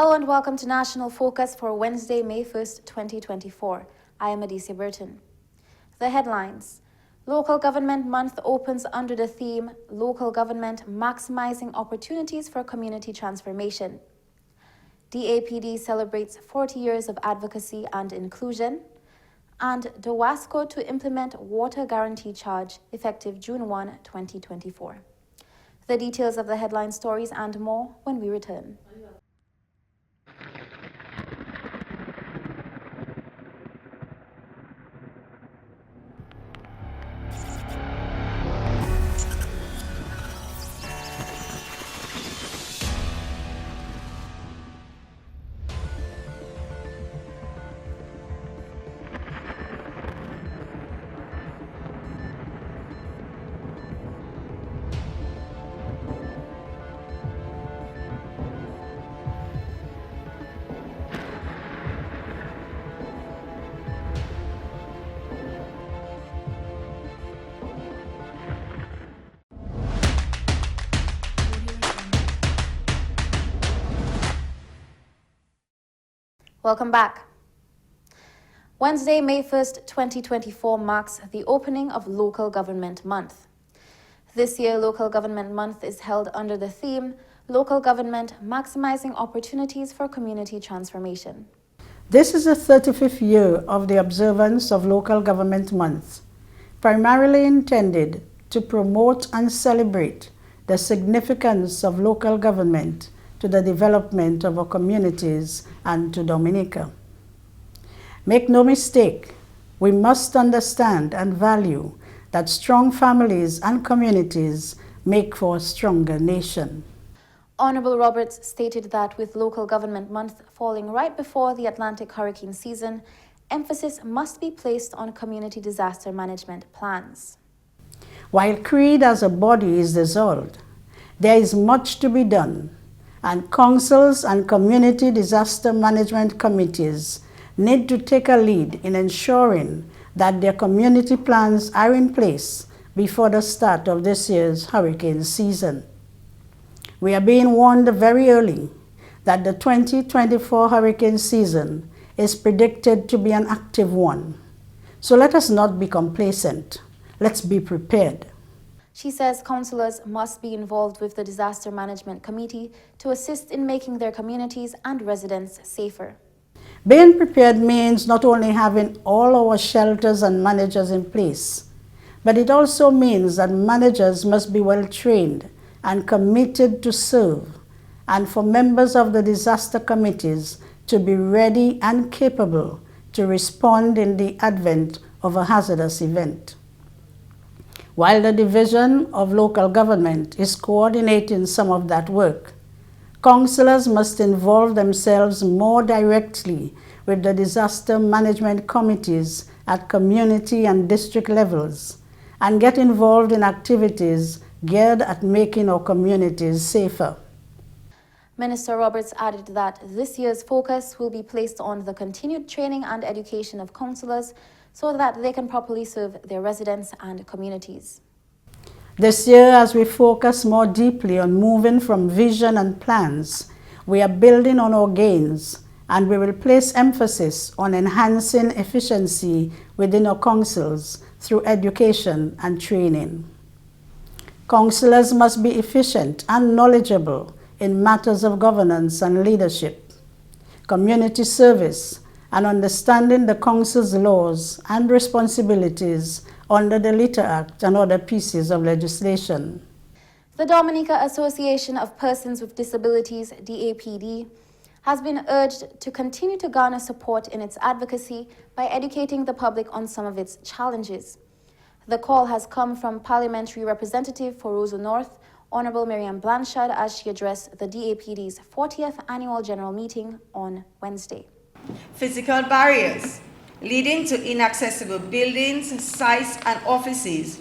Hello and welcome to National Focus for Wednesday, May 1st, 2024. I am Adicia Burton. The headlines. Local Government Month opens under the theme Local Government Maximizing Opportunities for Community Transformation. DAPD celebrates 40 years of advocacy and inclusion. And DOWASCO to implement water guarantee charge effective June 1, 2024. The details of the headline stories and more when we return. Welcome back. Wednesday, May 1st, 2024 marks the opening of Local Government Month. This year, Local Government Month is held under the theme Local Government Maximizing Opportunities for Community Transformation. This is the 35th year of the observance of Local Government Month, primarily intended to promote and celebrate the significance of local government to the development of our communities and to Dominica. Make no mistake, we must understand and value that strong families and communities make for a stronger nation. Honorable Roberts stated that with Local Government Month falling right before the Atlantic hurricane season, emphasis must be placed on community disaster management plans. While CREED as a body is dissolved, there is much to be done, and councils and community disaster management committees need to take a lead in ensuring that their community plans are in place before the start of this year's hurricane season. We are being warned very early that the 2024 hurricane season is predicted to be an active one. So let us not be complacent. Let's be prepared. She says councillors must be involved with the Disaster Management Committee to assist in making their communities and residents safer. Being prepared means not only having all our shelters and managers in place, but it also means that managers must be well trained and committed to serve, and for members of the disaster committees to be ready and capable to respond in the advent of a hazardous event. While the Division of Local Government is coordinating some of that work, councillors must involve themselves more directly with the disaster management committees at community and district levels and get involved in activities geared at making our communities safer. Minister Roberts added that this year's focus will be placed on the continued training and education of councillors so that they can properly serve their residents and communities. This year, as we focus more deeply on moving from vision and plans, we are building on our gains, and we will place emphasis on enhancing efficiency within our councils through education and training. Councillors must be efficient and knowledgeable in matters of governance and leadership, community service, and understanding the council's laws and responsibilities under the Litter Act and other pieces of legislation. The Dominica Association of Persons with Disabilities, DAPD, has been urged to continue to garner support in its advocacy by educating the public on some of its challenges. The call has come from Parliamentary Representative for Roseau North, Honourable Miriam Blanchard, as she addressed the DAPD's 40th Annual General Meeting on Wednesday. Physical barriers leading to inaccessible buildings, sites, and offices.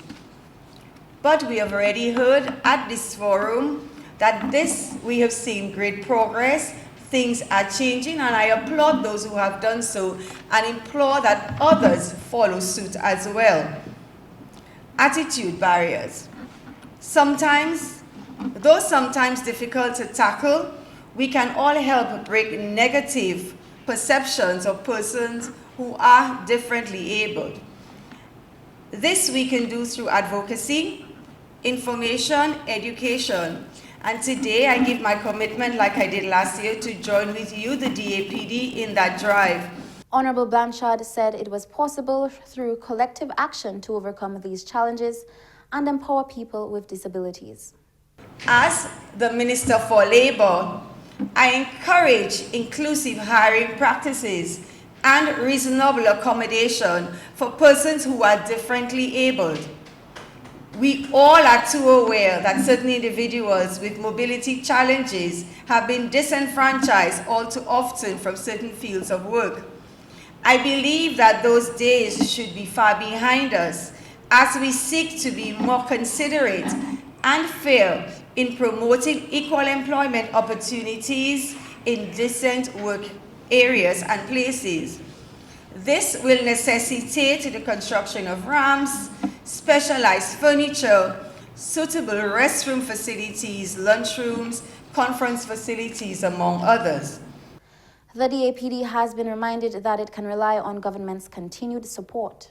But we have already heard at this forum that we have seen great progress, things are changing, and I applaud those who have done so and implore that others follow suit as well. Attitude barriers. Though sometimes difficult to tackle, we can all help break negative perceptions of persons who are differently abled. This we can do through advocacy, information, education. And today I give my commitment, like I did last year, to join with you, the DAPD, in that drive. Honorable Blanchard said it was possible through collective action to overcome these challenges and empower people with disabilities. As the Minister for Labor, I encourage inclusive hiring practices and reasonable accommodation for persons who are differently abled. We all are too aware that certain individuals with mobility challenges have been disenfranchised all too often from certain fields of work. I believe that those days should be far behind us as we seek to be more considerate and fair in promoting equal employment opportunities in decent work areas and places. This will necessitate the construction of ramps, specialized furniture, suitable restroom facilities, lunchrooms, conference facilities, among others. The DAPD has been reminded that it can rely on government's continued support.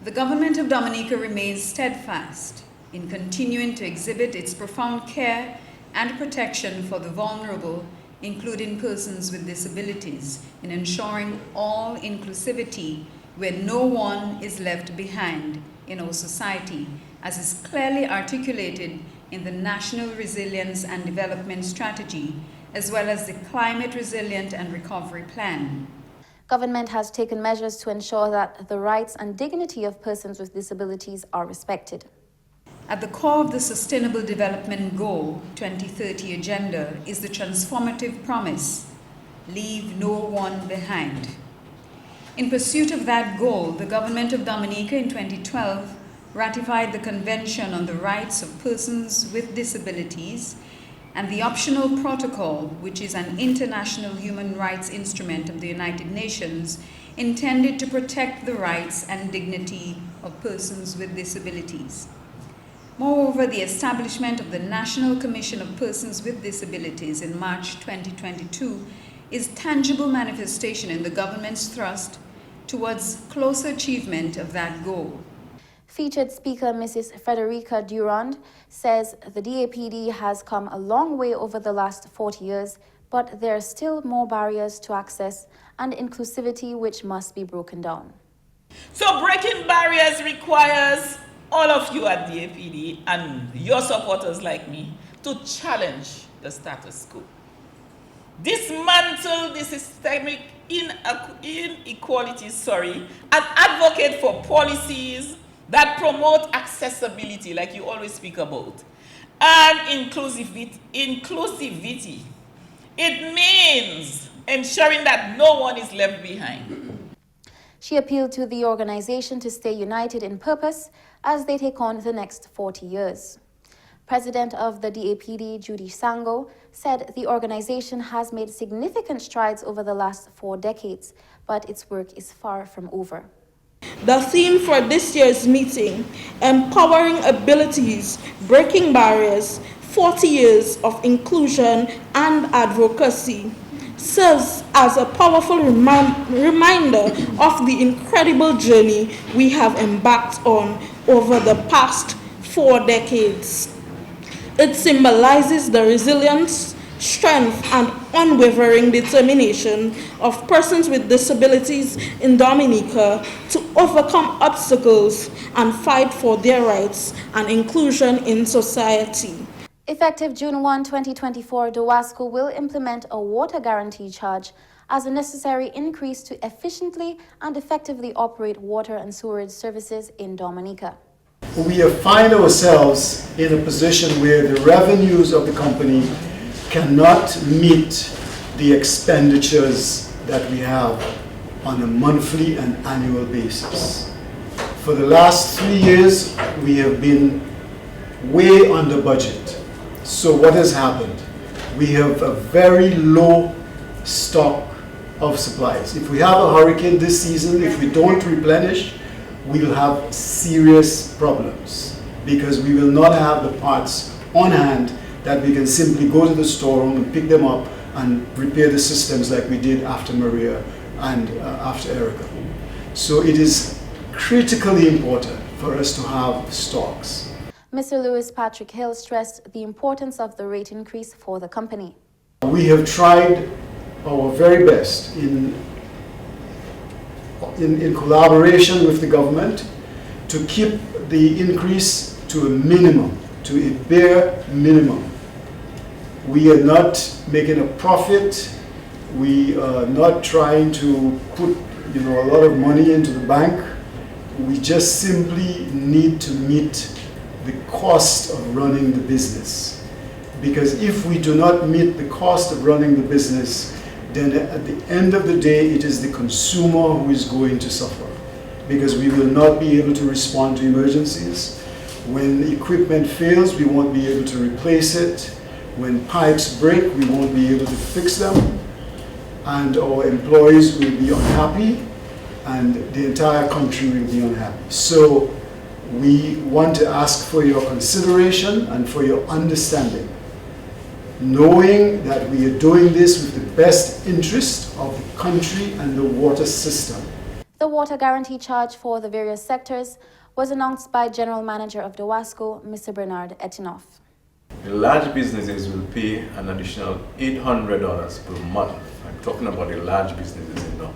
The government of Dominica remains steadfast in continuing to exhibit its profound care and protection for the vulnerable, including persons with disabilities, in ensuring all inclusivity where no one is left behind in our society, as is clearly articulated in the National Resilience and Development Strategy, as well as the Climate Resilient and Recovery Plan. Government has taken measures to ensure that the rights and dignity of persons with disabilities are respected. At the core of the Sustainable Development Goal 2030 agenda is the transformative promise, leave no one behind. In pursuit of that goal, the government of Dominica in 2012 ratified the Convention on the Rights of Persons with Disabilities and the Optional Protocol, which is an international human rights instrument of the United Nations intended to protect the rights and dignity of persons with disabilities. Moreover, the establishment of the National Commission of Persons with Disabilities in March 2022 is tangible manifestation in the government's thrust towards closer achievement of that goal. Featured speaker Mrs. Frederica Durand says the DAPD has come a long way over the last 40 years, but there are still more barriers to access and inclusivity which must be broken down. So breaking barriers requires all of you at DAPD and your supporters like me to challenge the status quo. Dismantle the systemic inequalities, and advocate for policies that promote accessibility, like you always speak about, and inclusivity. It means ensuring that no one is left behind. She appealed to the organization to stay united in purpose as they take on the next 40 years. President of the DAPD, Judy Sango, said the organization has made significant strides over the last 4 decades, but its work is far from over. The theme for this year's meeting, Empowering Abilities, Breaking Barriers, 40 Years of Inclusion and Advocacy, serves as a powerful reminder of the incredible journey we have embarked on over the past 4 decades. It symbolizes the resilience, strength, and unwavering determination of persons with disabilities in Dominica to overcome obstacles and fight for their rights and inclusion in society. Effective June 1, 2024, DOWASCO will implement a water guarantee charge as a necessary increase to efficiently and effectively operate water and sewerage services in Dominica. We find ourselves in a position where the revenues of the company cannot meet the expenditures that we have on a monthly and annual basis. For the last 3 years, we have been way under budget. So what has happened? We have a very low stock of supplies. If we have a hurricane this season, if we don't replenish, we will have serious problems because we will not have the parts on hand that we can simply go to the storeroom and pick them up and repair the systems like we did after Maria and after Erica. So it is critically important for us to have stocks. Mr. Lewis Patrick Hill stressed the importance of the rate increase for the company. We have tried our very best in collaboration with the government to keep the increase to a minimum, to a bare minimum. We are not making a profit. We are not trying to put a lot of money into the bank. We just simply need to meet the cost of running the business. Because if we do not meet the cost of running the business, then at the end of the day, it is the consumer who is going to suffer. Because we will not be able to respond to emergencies. When equipment fails, we won't be able to replace it. When pipes break, we won't be able to fix them. And our employees will be unhappy, and the entire country will be unhappy. So we want to ask for your consideration and for your understanding, knowing that we are doing this with the best interest of the country and the water system. The water guarantee charge for the various sectors was announced by General Manager of DOWASCO, Mr. Bernard Etinoff. The large businesses will pay an additional $800 per month. I'm talking about the large businesses in Dominica.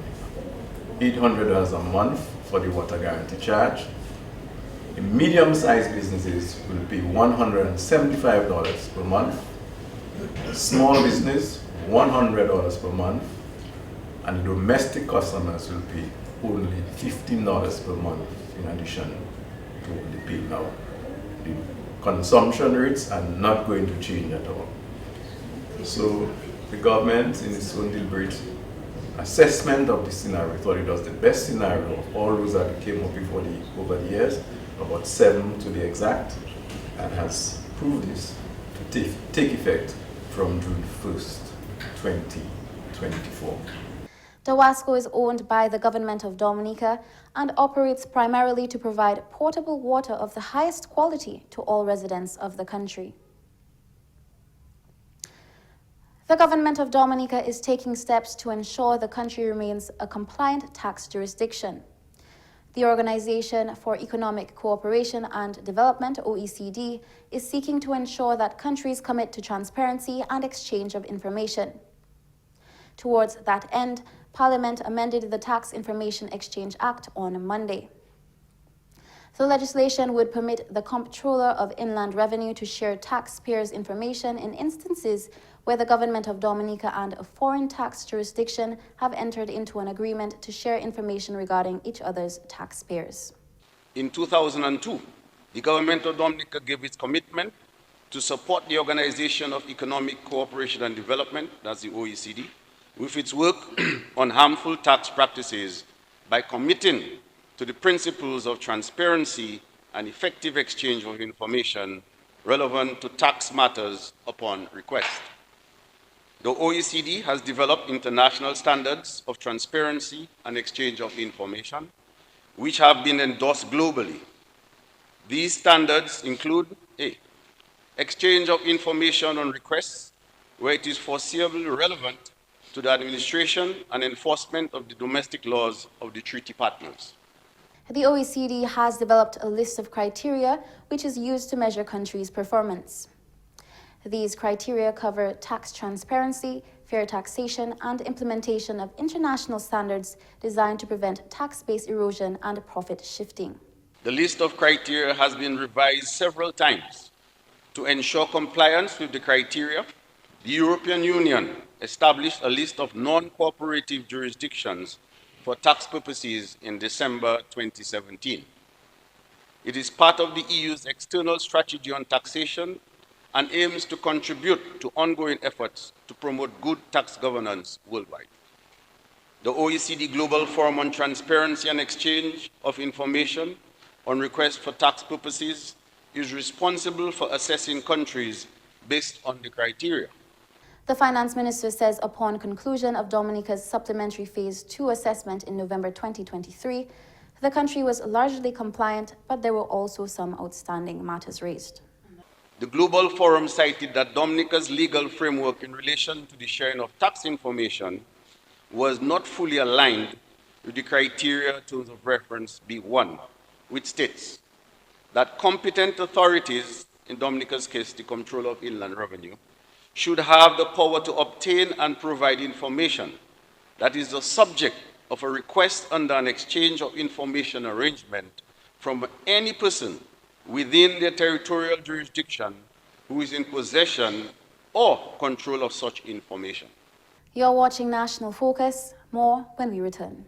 $800 a month for the water guarantee charge. The medium-sized businesses will pay $175 per month. Small business, $100 per month. And the domestic customers will pay only $15 per month in addition to the pay now. The consumption rates are not going to change at all. So the government, in its own deliberate assessment of the scenario, thought it was the best scenario of all those that came up over the years, about 7 to the exact, and has proved this to take effect from June 1st, 2024. DOWASCO is owned by the Government of Dominica and operates primarily to provide potable water of the highest quality to all residents of the country. The Government of Dominica is taking steps to ensure the country remains a compliant tax jurisdiction. The Organization for Economic Cooperation and Development, OECD, is seeking to ensure that countries commit to transparency and exchange of information. Towards that end, Parliament amended the Tax Information Exchange Act on Monday. The legislation would permit the Comptroller of Inland Revenue to share taxpayers' information in instances where the Government of Dominica and a foreign tax jurisdiction have entered into an agreement to share information regarding each other's taxpayers. In 2002, the Government of Dominica gave its commitment to support the Organization of Economic Cooperation and Development, that's the OECD, with its work on harmful tax practices by committing to the principles of transparency and effective exchange of information relevant to tax matters upon request. The OECD has developed international standards of transparency and exchange of information, which have been endorsed globally. These standards include A, exchange of information on requests where it is foreseeably relevant to the administration and enforcement of the domestic laws of the treaty partners. The OECD has developed a list of criteria which is used to measure countries' performance. These criteria cover tax transparency, fair taxation, and implementation of international standards designed to prevent tax-based erosion and profit shifting. The list of criteria has been revised several times. To ensure compliance with the criteria, the European Union established a list of non-cooperative jurisdictions for tax purposes in December 2017. It is part of the EU's external strategy on taxation and aims to contribute to ongoing efforts to promote good tax governance worldwide. The OECD Global Forum on Transparency and Exchange of Information on request for tax purposes is responsible for assessing countries based on the criteria. The Finance Minister says upon conclusion of Dominica's supplementary Phase 2 assessment in November 2023, the country was largely compliant, but there were also some outstanding matters raised. The Global Forum cited that Dominica's legal framework in relation to the sharing of tax information was not fully aligned with the criteria terms of reference B1, which states that competent authorities, in Dominica's case, the Comptroller of Inland Revenue, should have the power to obtain and provide information that is the subject of a request under an exchange of information arrangement from any person within their territorial jurisdiction who is in possession or control of such information. You're watching National Focus. More when we return.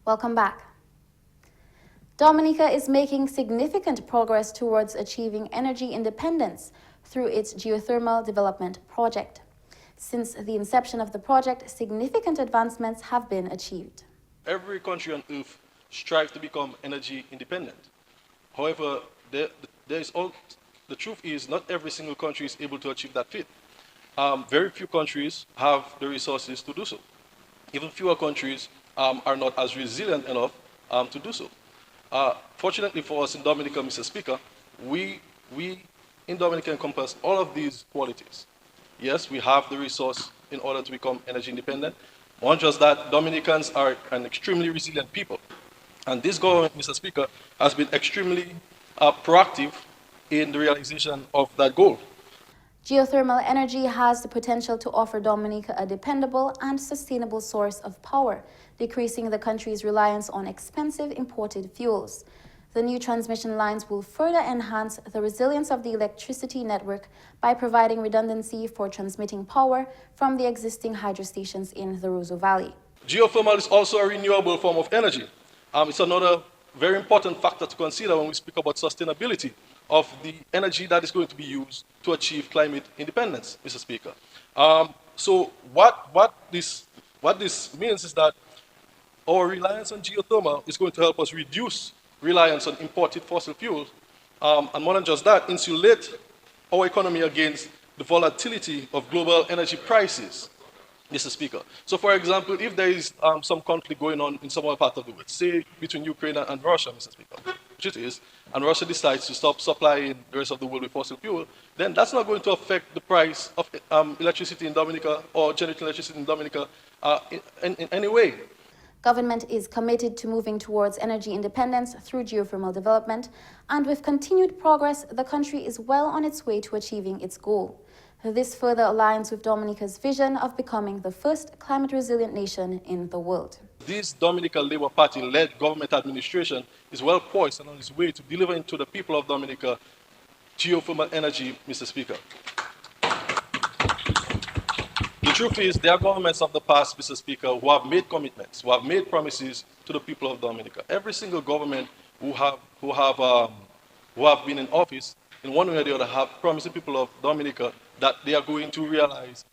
Welcome back. Dominica is making significant progress towards achieving energy independence through its geothermal development project. Since the inception of the project, significant advancements have been achieved. Every country on earth strives to become energy independent. However, the truth is not every single country is able to achieve that feat. Very few countries have the resources to do so. Even fewer countries are not as resilient enough to do so. Fortunately for us in Dominica, Mr. Speaker, we in Dominica encompass all of these qualities. Yes, we have the resource in order to become energy independent. One just that Dominicans are an extremely resilient people. And this government, Mr. Speaker, has been extremely proactive in the realization of that goal. Geothermal energy has the potential to offer Dominica a dependable and sustainable source of power, decreasing the country's reliance on expensive imported fuels. The new transmission lines will further enhance the resilience of the electricity network by providing redundancy for transmitting power from the existing hydro stations in the Roseau Valley. Geothermal is also a renewable form of energy. It's another very important factor to consider when we speak about sustainability of the energy that is going to be used to achieve climate independence, Mr. Speaker. So what this means is that our reliance on geothermal is going to help us reduce reliance on imported fossil fuels, and more than just that, insulate our economy against the volatility of global energy prices, Mr. Speaker. So for example, if there is some conflict going on in some other part of the world, say between Ukraine and Russia, Mr. Speaker, which it is, and Russia decides to stop supplying the rest of the world with fossil fuel, then that's not going to affect the price of electricity in Dominica or generating electricity in Dominica in any way. Government is committed to moving towards energy independence through geothermal development, and with continued progress, the country is well on its way to achieving its goal. This further aligns with Dominica's vision of becoming the first climate-resilient nation in the world. This Dominica Labour Party-led government administration is well poised and on its way to delivering to the people of Dominica geothermal energy, Mr. Speaker. The truth is, there are governments of the past, Mr. Speaker, who have made commitments, who have made promises to the people of Dominica. Every single government who have been in office, in one way or the other, have promised the people of Dominica that they are going to realize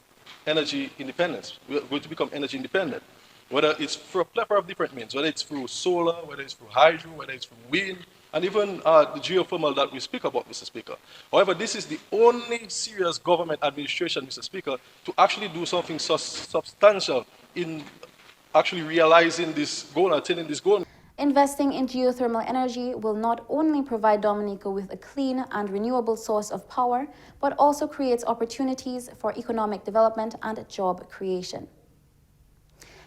energy independence. We are going to become energy independent, whether it's through a plethora of different means, whether it's through solar, whether it's through hydro, whether it's through wind, and even the geothermal that we speak about, Mr. Speaker. However, this is the only serious government administration, Mr. Speaker, to actually do something substantial in actually realizing this goal, attaining this goal. Investing in geothermal energy will not only provide Dominica with a clean and renewable source of power, but also creates opportunities for economic development and job creation.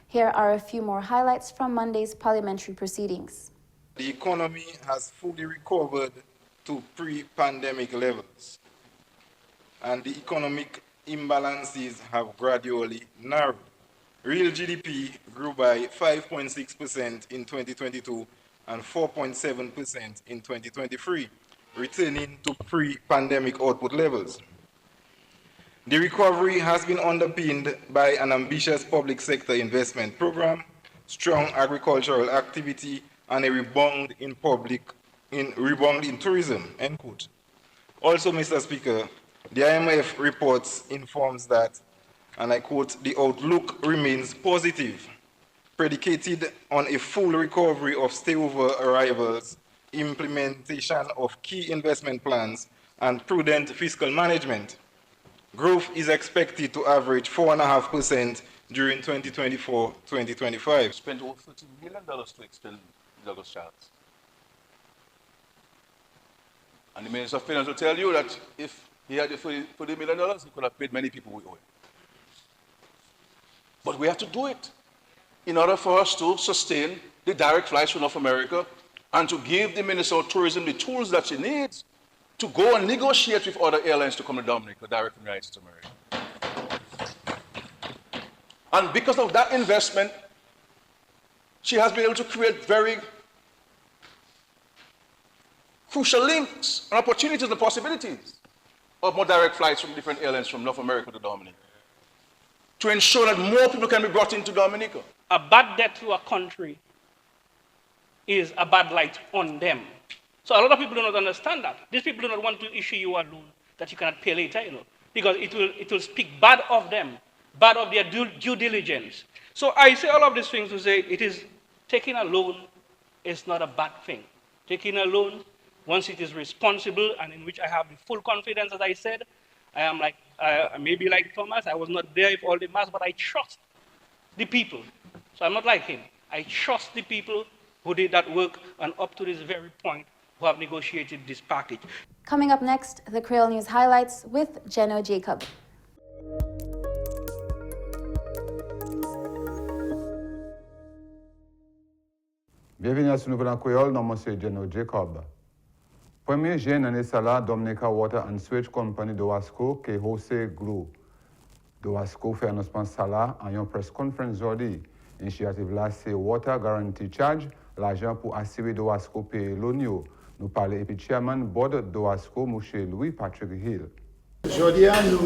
Here are a few more highlights from Monday's parliamentary proceedings. The economy has fully recovered to pre-pandemic levels, and the economic imbalances have gradually narrowed. Real GDP grew by 5.6% in 2022 and 4.7% in 2023, returning to pre-pandemic output levels. The recovery has been underpinned by an ambitious public sector investment program, strong agricultural activity, and a rebound in tourism, end quote. Also, Mr. Speaker, the IMF reports informs that, and I quote, the outlook remains positive, predicated on a full recovery of stayover arrivals, implementation of key investment plans, and prudent fiscal management. Growth is expected to average 4.5% during 2024-2025. Spent over $30 million to extend Douglas Charles. And the Minister of Finance will tell you that if he had the $40 million, he could have paid many people we owe him. But we have to do it in order for us to sustain the direct flights from North America and to give the Minister of Tourism the tools that she needs to go and negotiate with other airlines to come to Dominica direct from the United States of America. And because of that investment, she has been able to create very crucial links and opportunities and possibilities of more direct flights from different airlines from North America to Dominica, to ensure that more people can be brought into Dominica. A bad debt to a country is a bad light on them. So a lot of people do not understand that. These people do not want to issue you a loan that you cannot pay later, because it will speak bad of them, bad of their due diligence. So I say all of these things to say taking a loan is not a bad thing. Taking a loan, once it is responsible and in which I have the full confidence, as I said, I am like, maybe like Thomas, I was not there with all the mass, but I trust the people. So I'm not like him. I trust the people who did that work and up to this very point who have negotiated this package. Coming up next, the Creole News highlights with Jeno Jacob. Bienvenue à ce nouvel en créole, nom c'est Gis Jacob. Premier jeune année là, Dominica Water and Sewage Company DOWASCO qui hausse gros. DOWASCO fait annoncement ça là en une press conference aujourd'hui. Initiative là c'est Water Guarantee Charge, l'argent pour assurer DOWASCO payer l'ONU. Nous parlons et puis chairman board DOWASCO, M. Louis Patrick Hill. Aujourd'hui, nous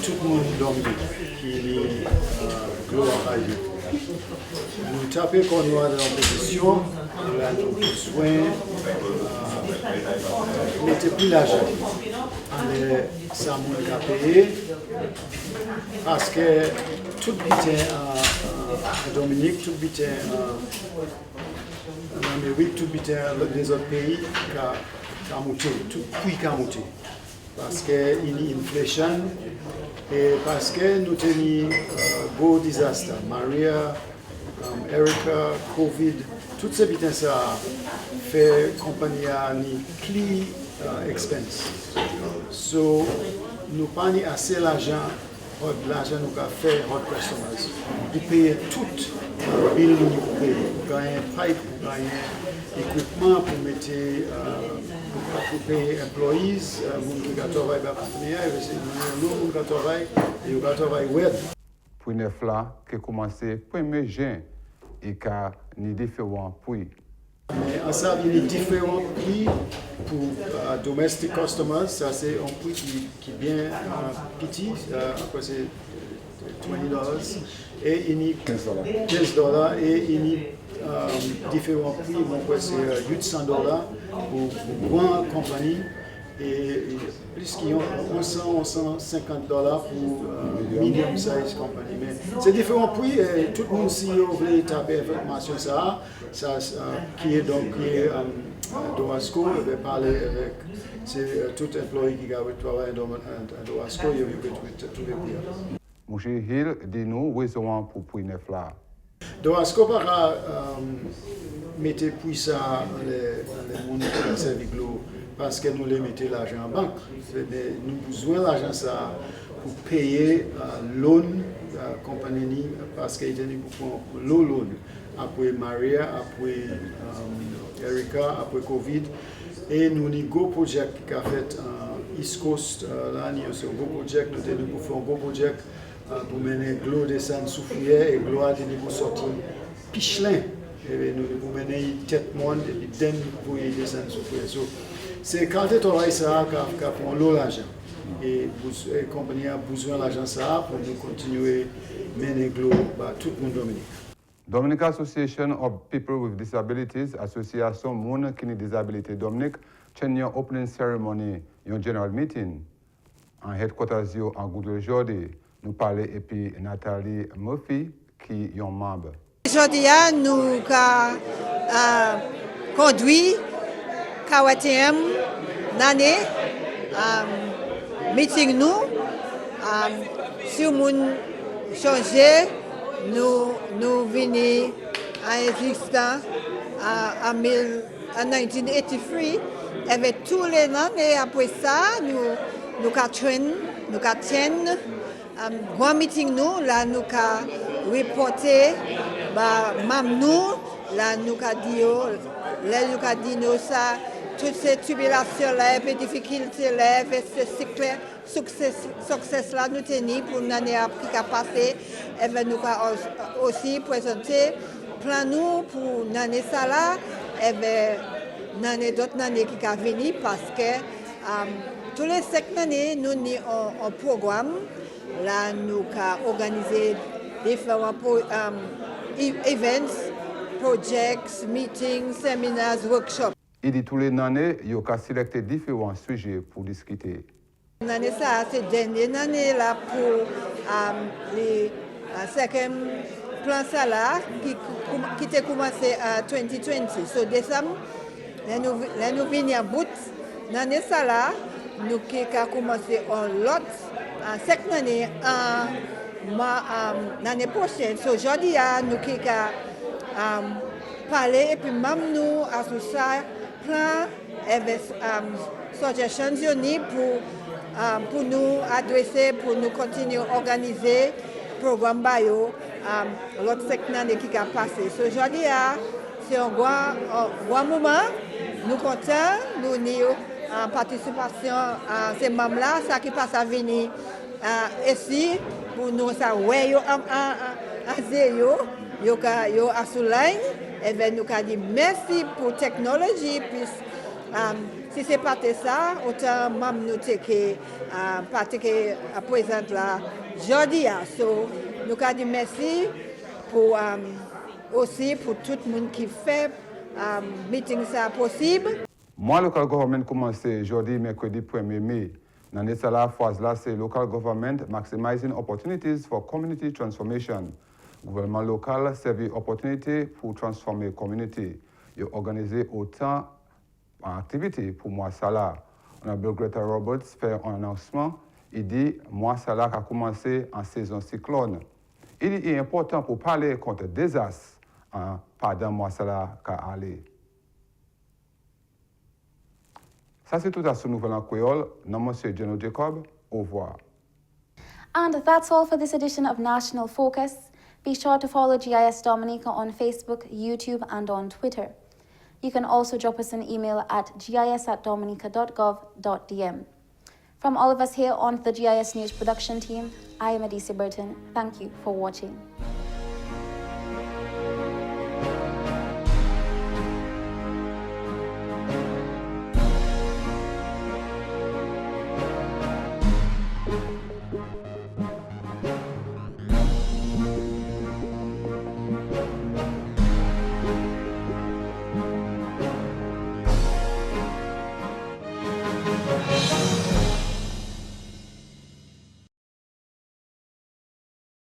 tout le monde Dominique qui est global. Nous tapons qu'on nous a dans la position, nous avons besoin de mettre plus l'argent. Ça m'a payé parce que tout bitin à Dominique, tout bitin en Amérique, tout bitin les autres pays qui ont monté, tout prix qui a monté. Parce qu'il y a une inflation et parce que nous avons beau désastre, Maria, Erica, Covid, tout ce bitin ça fait compagnie à une clé expense. So nous pas assez l'argent nous a fait hot customers. Nous payons tout bill nous payons. Nous gagnons pipe, nous gagnons équipement pour mettre pour payer employees, nous travaillons dans la compagnie, nous travaillons web. Pour une fois, qui a commencé premier juin et qui a ni différents prix. Mais ensemble, il y a différents prix pour domestic customers. Ça, c'est un prix qui est bien petit. C'est $20. Et il y a $15. Et il y a différents prix. C'est $800 pour grande compagnie. Et plus qu'ils ont $150 pour medium size company. Mais c'est différents prix et tout le monde si vous voulez taper information ça qui est donc DOWASCO, je vais parler avec tout employé qui travaille dans DOWASCO, il va tous les prix. M. Hill dit nous raison pour prix neuf là. DOWASCO para mettre pour ça les mondes pour la servir parce que nous les mettons l'argent en banque. Nous avons besoin de l'argent ça pour payer loan compagnie parce qu'il y a beaucoup de loan après Maria, après Erika, après Covid. Et nous avons un gros projet qui a fait East Coast, là, nous avons un gros projet, nous avons fait un gros projet pour mener l'eau descendre sous fouillère et l'eau a pour sortir Pichelin. Et nous avons mené tête monde et then pour descendre sous fouillère. C'est quand tu travailles ça qui prend l'eau l'argent. Et la compagnie a besoin de l'argent ça pour nous continuer à mener l'eau à tout le monde Dominique. Dominica Association of People with Disabilities, Association Moun Kini Disability Dominic, tient une opening ceremony, une general meeting en headquarters en Goudre Jordi. Nous parlons et puis Nathalie Murphy qui est un membre. Aujourd'hui, nous avons conduit 41e année meeting nous si nous changer nous venons à existence en 1983 avec tous les années après ça nous avons grand meeting nous là nous avons reporté même nous là nous avons dit nous ça toutes ces tribulations là et difficultés là et ce cycle succès là nous tenir pour l'année qui a passé et nous avons aussi présenté plan nous pour l'année ça là et l'année d'autres années qui a venir parce que tous les 5 années nous avons un programme là nous avons organisé différents events, projects, meetings, seminars, workshops. Il dit tous les années, il y a sélecté différents sujets pour discuter. L'année ça, c'est dernière année là pour les 5e plan ça là qui a commencé en 2020. So décembre, là nous venons à bout. L'année ça là, nous avons commencé en lot en 5 années l'année prochaine. So aujourd'hui, nous avons parlé et puis même nous avons ça plan avec suggestions pour nous adresser, pour nous continuer à organiser le programme bio l'autre 5 années qui a passé. So aujourd'hui, c'est un grand moment. Nous sommes contents, nous avons en participation à ces membres-là, ça qui passe à venir ici pour nous ça ouais yo yo à Soulagne et ben nous avons dit merci pour la technologie puis si c'est pas ça autant même nous que partir à présent là aujourd'hui so nous avons dit merci pour aussi pour tout le monde qui fait meeting ça possible. Moi, le local government commence aujourd'hui, mercredi 1er mai. Dans la phase là, c'est local government maximizing opportunities for community transformation. Gouvernement local serve opportunité pour transformer community. Il organise autant d'activités pour moi ça là. On a Greta Roberts fait un annoncement. Il dit moi ça là a commencé en saison cyclone. Il est important pour parler contre désastres pendant moi ça là qu'a aller. Ça, c'est tout à ce nouvel en créole. Non, monsieur General Jacob. Au revoir. And that's all for this edition of National Focus. Be sure to follow GIS Dominica on Facebook, YouTube, and on Twitter. You can also drop us an email at gis@dominica.gov.dm. From all of us here on the GIS News production team, I am Adicia Burton. Thank you for watching.